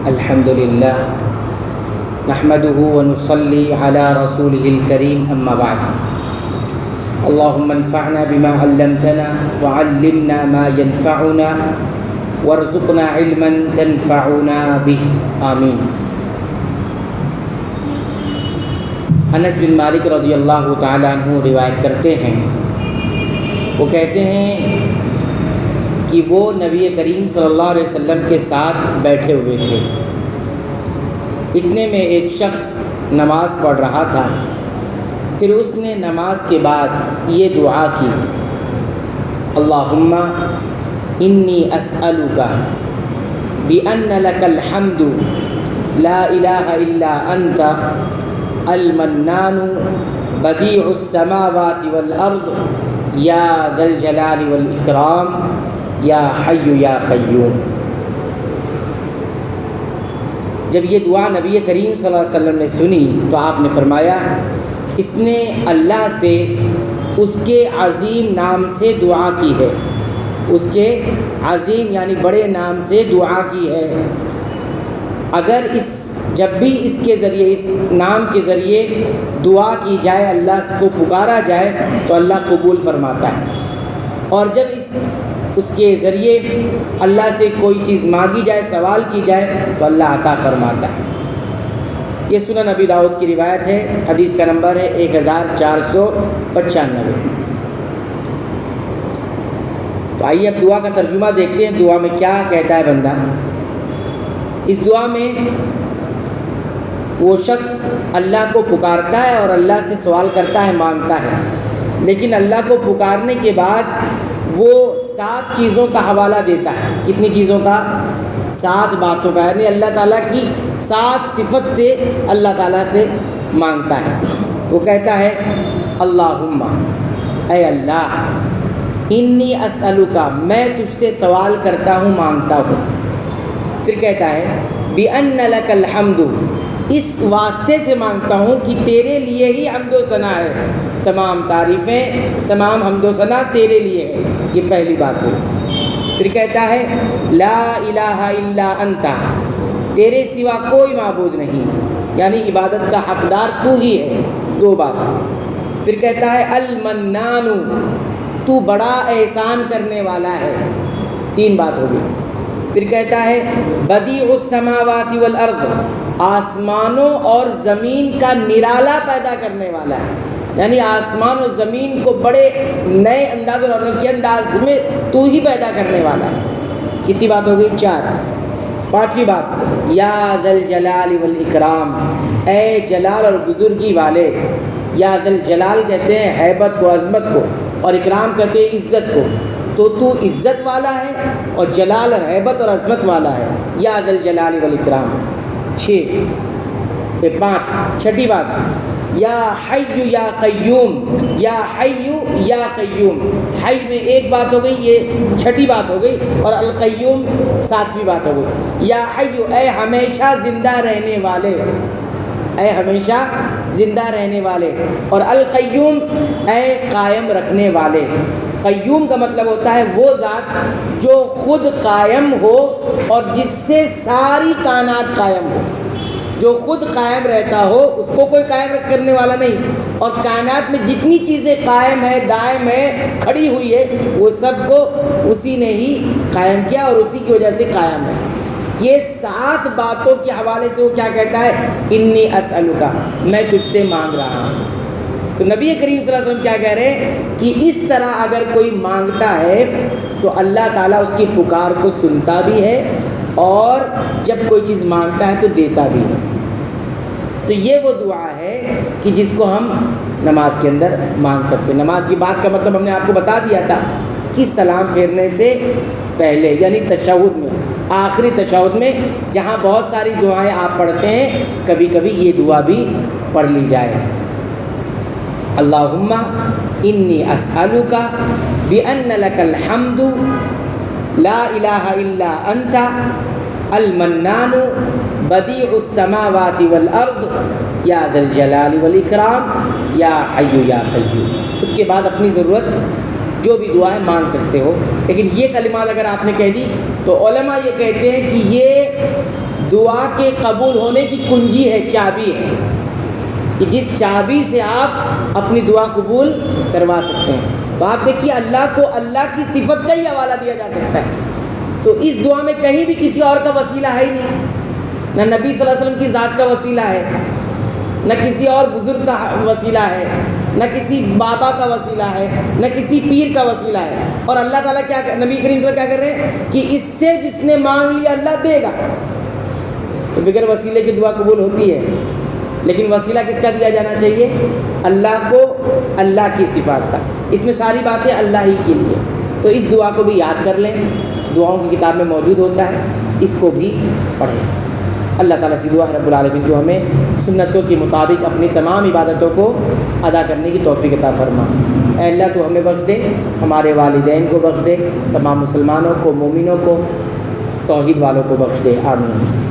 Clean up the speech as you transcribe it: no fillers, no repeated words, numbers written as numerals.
الحمد للہ نحمده ونصلي على رسوله الكريم اما بعد اللهم انفعنا بما علمتنا وعلمنا ما ينفعنا وارزقنا علما تنفعنا به آمین۔ انس بن مالک رضی اللہ تعالیٰ عنہ روایت کرتے ہیں، وہ کہتے ہیں کہ وہ نبی کریم صلی اللہ علیہ وسلم کے ساتھ بیٹھے ہوئے تھے۔ اتنے میں ایک شخص نماز پڑھ رہا تھا، پھر اس نے نماز کے بعد یہ دعا کی، اللہم انی اسألک بأن لک الحمد لا الہ الا انت المنان بدیع السماوات والارض یا ذا الجلال والاکرام یا حی یا قیوم۔ جب یہ دعا نبی کریم صلی اللہ علیہ وسلم نے سنی تو آپ نے فرمایا، اس نے اللہ سے اس کے عظیم نام سے دعا کی ہے، اس کے عظیم یعنی بڑے نام سے دعا کی ہے۔ اگر جب بھی اس کے ذریعے، اس نام کے ذریعے دعا کی جائے، اللہ کو پکارا جائے تو اللہ قبول فرماتا ہے، اور جب اس کے ذریعے اللہ سے کوئی چیز مانگی جائے، سوال کی جائے تو اللہ عطا فرماتا ہے۔ یہ سنن ابی داؤد کی روایت ہے، حدیث کا نمبر ہے 1495۔ تو آئیے اب دعا کا ترجمہ دیکھتے ہیں، دعا میں کیا کہتا ہے بندہ۔ اس دعا میں وہ شخص اللہ کو پکارتا ہے اور اللہ سے سوال کرتا ہے، مانگتا ہے، لیکن اللہ کو پکارنے کے بعد وہ 7 چیزوں کا حوالہ دیتا ہے۔ کتنی چیزوں کا؟ 7 باتوں کا، یعنی اللہ تعالیٰ کی 7 صفت سے اللہ تعالیٰ سے مانگتا ہے۔ وہ کہتا ہے، اللہم، اے اللہ، انی اسألک، میں تجھ سے سوال کرتا ہوں، مانگتا ہوں۔ پھر کہتا ہے، بأن لک الحمد، اس واسطے سے مانگتا ہوں کہ تیرے لیے ہی حمد و ثنا ہے، تمام تعریفیں، تمام حمد و ثنا تیرے لیے ہے۔ یہ پہلی بات ہو۔ پھر کہتا ہے، لا الہ الا انت، تیرے سوا کوئی معبود نہیں، یعنی عبادت کا حقدار تو ہی ہے۔ 2 بات۔ پھر کہتا ہے، المنان، تو بڑا احسان کرنے والا ہے۔ 3 بات ہوگی۔ پھر کہتا ہے، بدیع السماوات والارض، آسمانوں اور زمین کا نرالا پیدا کرنے والا ہے، یعنی آسمان اور زمین کو بڑے نئے انداز اور انوکھے انداز میں تو ہی پیدا کرنے والا ہے۔ کتنی بات ہو گئی؟ 4۔ 5ویں بات، یا ذا الجلال والاکرام، اے جلال اور بزرگی والے۔ یا ذا الجلال کہتے ہیں ہیبت کو، عظمت کو، اور اکرام کہتے ہیں عزت کو، تو عزت والا ہے اور جلال اور ہیبت اور عظمت والا ہے۔ یا ذا الجلال والاکرام۔ 5۔ 6ٹھی بات، یا حی یا قیوم، یا حی یا قیوم۔ حی میں 1 بات ہو گئی، یہ 6ٹھی بات ہو گئی، اور القیوم 7ویں بات ہو گئی۔ یا حی، اے ہمیشہ زندہ رہنے والے، اے ہمیشہ زندہ رہنے والے، اور القیوم، اے قائم رکھنے والے۔ قیوم کا مطلب ہوتا ہے وہ ذات جو خود قائم ہو اور جس سے ساری کائنات قائم ہو۔ جو خود قائم رہتا ہو اس کو کوئی قائم کرنے والا نہیں، اور کائنات میں جتنی چیزیں قائم ہے، دائم ہے، کھڑی ہوئی ہے، وہ سب کو اسی نے ہی قائم کیا اور اسی کی وجہ سے قائم ہے۔ یہ 7 باتوں کے حوالے سے وہ کیا کہتا ہے، انی اسألک، میں تجھ سے مانگ رہا ہوں۔ تو نبی کریم صلی اللہ علیہ وسلم کیا کہہ رہے ہیں کہ اس طرح اگر کوئی مانگتا ہے تو اللہ تعالیٰ اس کی پکار کو سنتا بھی ہے، اور جب کوئی چیز مانگتا ہے تو دیتا بھی ہے۔ تو یہ وہ دعا ہے کہ جس کو ہم نماز کے اندر مانگ سکتے ہیں۔ نماز کی بات کا مطلب ہم نے آپ کو بتا دیا تھا کہ سلام پھیرنے سے پہلے، یعنی تشہد میں، آخری تشہد میں، جہاں بہت ساری دعائیں آپ پڑھتے ہیں، کبھی کبھی یہ دعا بھی پڑھ لی جائے۔ اللہم انی اسألک بأن لک الحمد لا الہ الا انت المنان بدیع السماوات والارض یا ذا الجلال والاکرام یا حی یا قیوم۔ اس کے بعد اپنی ضرورت جو بھی دعائیں مانگ سکتے ہو، لیکن یہ کلمات اگر آپ نے کہہ دی تو علماء یہ کہتے ہیں کہ یہ دعا کے قبول ہونے کی کنجی ہے، چابی ہے، کہ جس چابی سے آپ اپنی دعا قبول کروا سکتے ہیں۔ تو آپ دیکھیے اللہ کو اللہ کی صفت کا ہی حوالہ دیا جا سکتا ہے، تو اس دعا میں کہیں بھی کسی اور کا وسیلہ ہے ہی نہیں، نہ نبی صلی اللہ علیہ وسلم کی ذات کا وسیلہ ہے، نہ کسی اور بزرگ کا وسیلہ ہے، نہ کسی بابا کا وسیلہ ہے، نہ کسی پیر کا وسیلہ ہے۔ اور اللہ تعالیٰ کیا، نبی کریم صلی اللہ علیہ وسلم کیا کر رہے ہیں کہ اس سے جس نے مانگ لیا اللہ دے گا۔ تو بغیر وسیلے کی دعا قبول ہوتی ہے، لیکن وسیلہ کس کا دیا جانا چاہیے؟ اللہ کو، اللہ کی صفات کا۔ اس میں ساری باتیں اللہ ہی کے لیے، تو اس دعا کو بھی یاد کر لیں، دعاؤں کی کتاب میں موجود ہوتا ہے، اس کو بھی پڑھیں۔ اللہ تعالیٰ سے دعا ہے رب العالمین کو ہمیں سنتوں کے مطابق اپنی تمام عبادتوں کو ادا کرنے کی توفیق عطا فرما۔ اے اللہ تو ہمیں بخش دے، ہمارے والدین کو بخش دے، تمام مسلمانوں کو، مومنوں کو، توحید والوں کو بخش دے، آمین۔